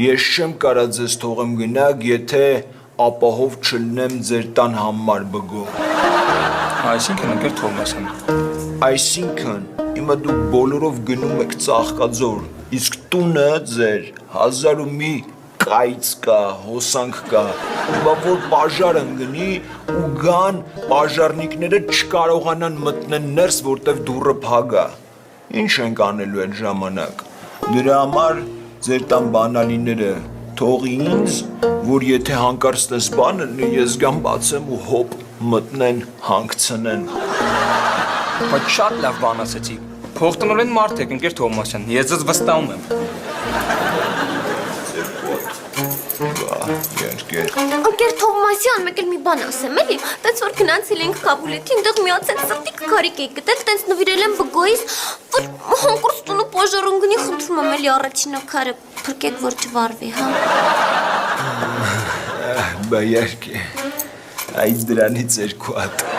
Ես չեմ կարա ձեզ թողեմ գնաք, եթե ապահով չլնեմ ձեր տան համար բգող։ Այսինքն ընկեր Թովմասյան։ Այսինքն, հիմա դուք բոլորով գնում եք Ծաղկաձոր, իսկ տունը ձեր 1001 կայծ կա, հոսանք կա, հիմա որ պաժար ընկնի ու գան պաժարնիկները չկարողանան մտնեն ներս, որտև դուռը փագ ա։ Ինչ ենք անելու այդ ժամանակ։ Դրա համար ձեր տան բանալիները թողի ինձ, որ եթե հանկարծ տես բան լինի, ես գամ բացեմ ու հոպ մտնեն, հանգցնեն։ Բայց շատ լավ բան ասեցի։ Փոխտնօրեն մարդ եք, ընկեր Թովմասյան, ես ձեզ վստահում եմ։ Ընկեր Թովմասյան, մեկ էլ մի բան ասեմ, էլի, տենց որ գնացել ենք Կաբուլեթի, այնտեղ միացել սրտիկ քարիկ եք գտել, տենց նվիրել եմ բգոյից, որ հանկարծ տունը պաժար ընկնի, խնդրում եմ էլի առաջինը քարը փրկեք, որ չվարվի, հա։ Բա իհարկե, այդ դրանից երկու հատ։